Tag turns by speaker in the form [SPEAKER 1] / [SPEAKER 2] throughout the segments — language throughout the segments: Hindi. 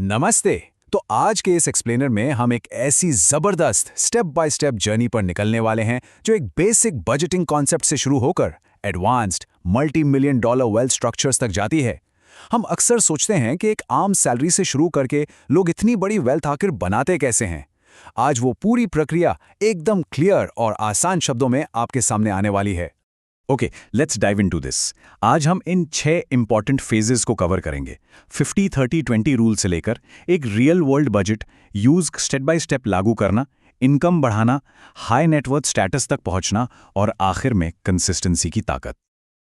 [SPEAKER 1] नमस्ते। तो आज के इस एक्सप्लेनर में हम एक ऐसी जबरदस्त स्टेप बाय स्टेप जर्नी पर निकलने वाले हैं जो एक बेसिक बजटिंग कॉन्सेप्ट से शुरू होकर advanced multi million dollar wealth structures तक जाती है। हम अक्सर सोचते हैं कि एक आम सैलरी से शुरू करके लोग इतनी बड़ी वेल्थ आखिर बनाते कैसे हैं। आज वो पूरी प्रक्रिया एकदम क्लियर और आसान शब्दों में आपके सामने आने वाली है। Okay, let's dive into this. आज हम इन 6 इंपॉर्टेंट फेजेस को कवर करेंगे। 50-30-20 रूल से लेकर एक real world budget use step by step लागू करना, इनकम बढ़ाना, हाई नेटवर्थ स्टेटस तक पहुंचना और आखिर में कंसिस्टेंसी की ताकत।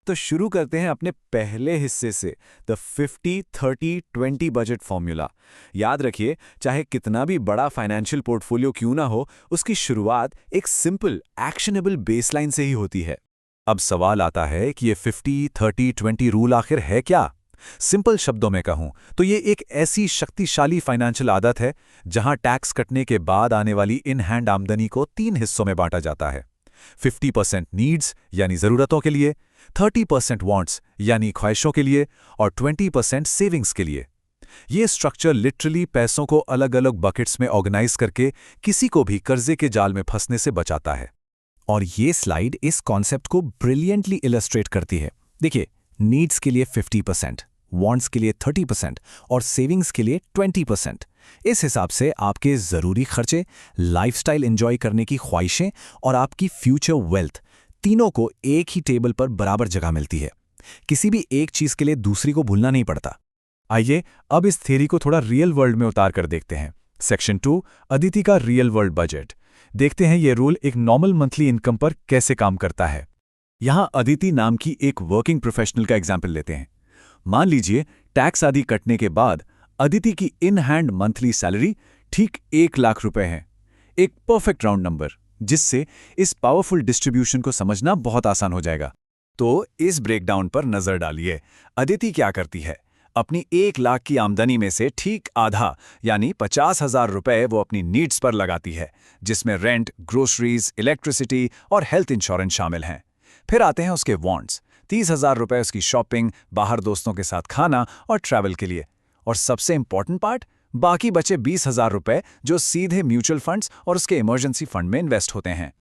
[SPEAKER 1] तो शुरू करते हैं अपने पहले हिस्से से, द 50-30-20 बजट फॉर्मूला। याद रखिए, चाहे कितना भी बड़ा फाइनेंशियल पोर्टफोलियो क्यों ना हो, उसकी शुरुआत एक सिंपल एक्शनेबल बेसलाइन से ही होती है। अब सवाल आता है कि ये 50-30-20 रूल आखिर है क्या? सिंपल शब्दों में कहूं तो ये एक ऐसी शक्तिशाली फाइनेंशियल आदत है जहां टैक्स कटने के बाद आने वाली इन हैंड आमदनी को 3 हिस्सों में बांटा जाता है। 50% नीड्स यानी जरूरतों के लिए, 30% वांट्स यानी ख्वाहिशों के लिए और 20% सेविंग्स के लिए। ये स्ट्रक्चर लिटरली पैसों को अलग अलग बकेट्स में ऑर्गेनाइज करके किसी को भी कर्जे के जाल में फंसने से बचाता है। और ये स्लाइड इस कॉन्सेप्ट को ब्रिलियंटली इलस्ट्रेट करती है। देखिए, नीड्स के लिए 50%, वांट्स के लिए 30% और सेविंग्स के लिए 20%। इस हिसाब से आपके ज़रूरी खर्चे, लाइफस्टाइल एंजॉय करने की ख्वाहिशें और आपकी फ्यूचर वेल्थ, तीनों को एक ही टेबल पर बराबर जगह मिलती है। किसी भी एक चीज़ के लिए दूसरी को भूलना नहीं पड़ता। आइए अब इस थ्योरी को थोड़ा रियल वर्ल्ड में उतार कर देखते हैं। सेक्शन 2, अदिति का रियल वर्ल्ड बजट। देखते हैं ये रूल एक नॉर्मल मंथली इनकम पर कैसे काम करता है। यहां अदिति नाम की एक वर्किंग प्रोफेशनल का एग्जाम्पल लेते हैं। मान लीजिए टैक्स आदि कटने के बाद अदिति की इन हैंड मंथली सैलरी ठीक 1 लाख रुपए है। एक परफेक्ट राउंड नंबर, जिससे इस पावरफुल डिस्ट्रीब्यूशन को समझना बहुत आसान हो जाएगा। तो इस ब्रेकडाउन पर नजर डालिए। अदिति क्या करती है? अपनी 1 लाख की आमदनी में से ठीक आधा यानी 50,000 रुपए वो अपनी नीड्स पर लगाती है, जिसमें रेंट, ग्रोसरीज, इलेक्ट्रिसिटी और हेल्थ इंश्योरेंस शामिल हैं। फिर आते हैं उसके वांट्स। 30,000 रुपए उसकी शॉपिंग, बाहर दोस्तों के साथ खाना और ट्रैवल के लिए। और सबसे इंपॉर्टेंट पार्ट, बाकी बचे 20,000 रुपए जो सीधे म्यूचुअल फंड्स और उसके इमरजेंसी फंड में इन्वेस्ट होते हैं।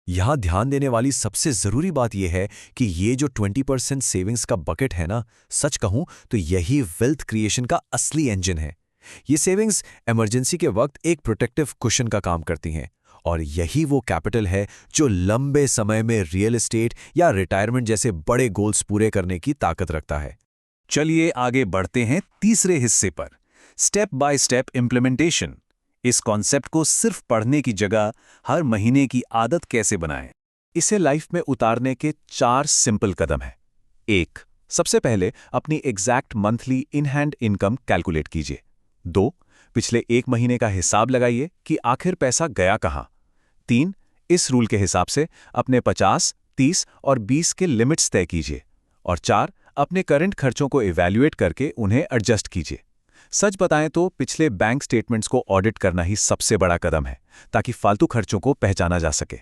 [SPEAKER 1] यहां ध्यान देने वाली सबसे जरूरी बात यह है कि ये जो 20% सेविंग्स का बकेट है ना, सच कहूं तो यही वेल्थ क्रिएशन का असली इंजन है। ये सेविंग्स इमरजेंसी के वक्त एक प्रोटेक्टिव कुशन का काम करती हैं और यही वो कैपिटल है जो लंबे समय में रियल एस्टेट या रिटायरमेंट जैसे बड़े गोल्स पूरे करने की ताकत रखता है। चलिए आगे बढ़ते हैं तीसरे हिस्से पर, स्टेप बाय स्टेप इम्प्लीमेंटेशन। इस कॉन्सेप्ट को सिर्फ पढ़ने की जगह हर महीने की आदत कैसे बनाएं, इसे लाइफ में उतारने के 4 सिंपल कदम हैं। 1, सबसे पहले अपनी exact monthly in hand income calculate कीजिए। 2, पिछले 1 महीने का हिसाब लगाइए कि आखिर पैसा गया कहां। 3, इस रूल के हिसाब से अपने 50, 30 और 20 के लिमिट्स तय कीजिए। और 4, अपने करंट खर्चों को इवैल्यूएट करके उन्हें एडजस्ट कीजिए। सच बताएं तो पिछले बैंक स्टेटमेंट्स को ऑडिट करना ही सबसे बड़ा कदम है, ताकि फालतू खर्चों को पहचाना जा सके।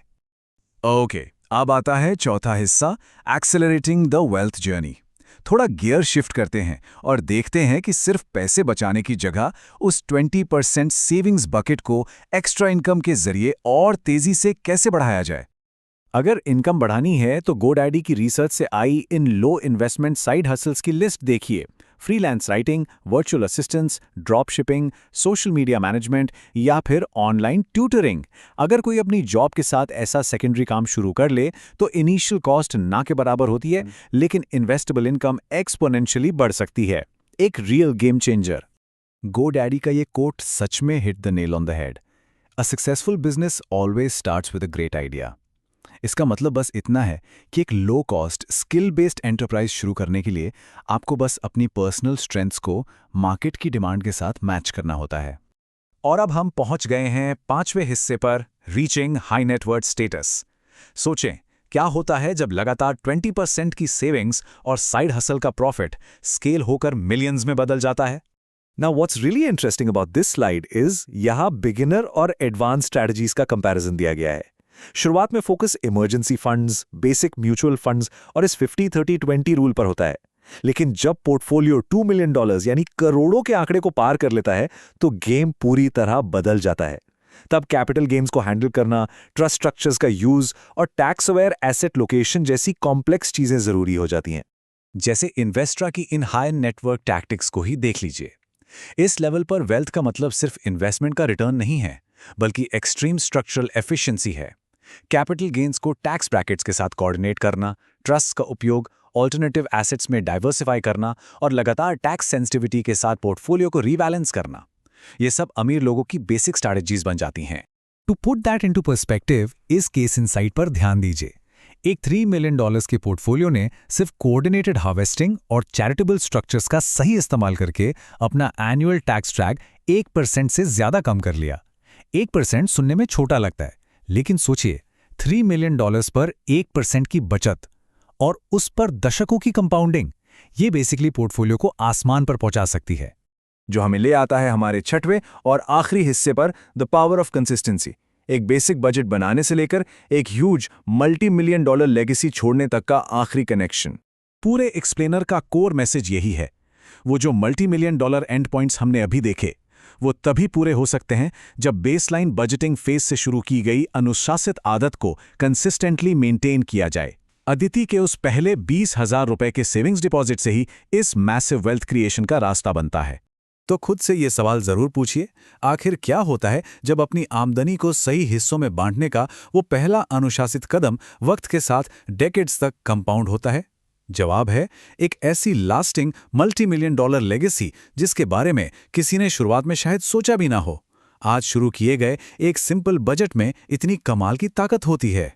[SPEAKER 1] ओके, अब आता है चौथा हिस्सा, एक्सेलरेटिंग द वेल्थ जर्नी। थोड़ा गियर शिफ्ट करते हैं और देखते हैं कि सिर्फ पैसे बचाने की जगह उस 20% सेविंग्स बकेट को एक्स्ट्रा इनकम के जरिए और तेजी से कैसे बढ़ाया जाए। अगर इनकम बढ़ानी है तो GoDaddy की रिसर्च से आई इन लो इन्वेस्टमेंट साइड हसल्स की लिस्ट देखिए। Freelance writing, virtual assistance, drop shipping, social media management या फिर ऑनलाइन ट्यूटरिंग। अगर कोई अपनी जॉब के साथ ऐसा सेकेंडरी काम शुरू कर ले तो इनिशियल कॉस्ट ना के बराबर होती है, लेकिन इन्वेस्टेबल इनकम एक्सपोनेंशियली बढ़ सकती है। एक रियल गेम चेंजर। GoDaddy का ये कोट सच में hit the nail on the head. A successful business always starts with a great idea. इसका मतलब बस इतना है कि एक low cost skill based enterprise शुरू करने के लिए आपको बस अपनी पर्सनल स्ट्रेंथ्स को मार्केट की डिमांड के साथ मैच करना होता है। और अब हम पहुंच गए हैं 5वें हिस्से पर, रीचिंग हाई नेटवर्थ स्टेटस। सोचें, क्या होता है जब लगातार 20% की सेविंग्स और साइड हसल का प्रॉफिट स्केल होकर मिलियंस में बदल जाता है। Now what's really interesting about this slide is यहाँ बिगिनर और एडवांस स्ट्रैटेजीज का कंपैरिजन दिया गया है। शुरुआत में focus emergency funds, basic mutual funds और इस 50-30-20 रूल पर होता है।
[SPEAKER 2] लेकिन जब पोर्टफोलियो $2 मिलियन यानी करोड़ों के आंकड़े को पार कर लेता है तो गेम पूरी तरह बदल जाता है। तब कैपिटल गेन्स को हैंडल करना, ट्रस्ट स्ट्रक्चर्स का यूज और टैक्स अवेयर एसेट लोकेशन जैसी कॉम्प्लेक्स चीजें जरूरी हो जाती हैं।
[SPEAKER 1] जैसे इन्वेस्ट्रा की इन हाई नेटवर्क टैक्टिक्स को ही देख लीजिए। इस लेवल पर वेल्थ का मतलब सिर्फ इन्वेस्टमेंट का रिटर्न नहीं है, बल्कि एक्सट्रीम स्ट्रक्चरल एफिशिएंसी है। कैपिटल गेन्स को टैक्स ब्रैकेट्स के साथ कोऑर्डिनेट करना, ट्रस्ट का उपयोग ऑल्टरनेटिव एसेट्स में डाइवर्सिफाई करना और लगातार टैक्स सेंसिटिविटी के साथ पोर्टफोलियो को रीबैलेंस करना, ये सब अमीर लोगों की बेसिक स्ट्रैटेजीज बन जाती हैं।
[SPEAKER 3] To put that into perspective, इस केस इनसाइट पर ध्यान दीजिए। एक $3 मिलियन के पोर्टफोलियो ने सिर्फ कोऑर्डिनेटेड हार्वेस्टिंग और चैरिटेबल स्ट्रक्चर्स का सही इस्तेमाल करके अपना एनुअल टैक्स ड्रैग 1% से ज्यादा कम कर लिया। 1% सुनने में छोटा लगता है, लेकिन सोचिए, $3 मिलियन पर 1% की बचत और उस पर दशकों की कंपाउंडिंग, ये बेसिकली पोर्टफोलियो को आसमान पर पहुंचा सकती है।
[SPEAKER 2] जो हमें ले आता है हमारे छठवें और आखिरी हिस्से पर, द पावर ऑफ कंसिस्टेंसी। एक बेसिक बजट बनाने से लेकर एक ह्यूज $multi-million लेगेसी छोड़ने तक का आखिरी कनेक्शन।
[SPEAKER 1] पूरे एक्सप्लेनर का कोर मैसेज यही है। वो जो $multi-million एंड पॉइंट्स हमने अभी देखे, वो तभी पूरे हो सकते हैं जब बेसलाइन बजटिंग फेज से शुरू की गई अनुशासित आदत को कंसिस्टेंटली मेंटेन किया जाए। अदिति के उस पहले ₹20,000 के सेविंग्स डिपॉजिट से ही इस मैसिव वेल्थ क्रिएशन का रास्ता बनता है। तो खुद से ये सवाल जरूर पूछिए, आखिर क्या होता है जब अपनी आमदनी को सही हिस्सों में बांटने का वो पहला अनुशासित कदम वक्त के साथ डेकेड्स तक कंपाउंड होता है? जवाब है, एक ऐसी लास्टिंग $multi-million लेगेसी जिसके बारे में किसी ने शुरुआत में शायद सोचा भी ना हो। आज शुरू किए गए एक सिंपल बजट में इतनी कमाल की ताकत होती है।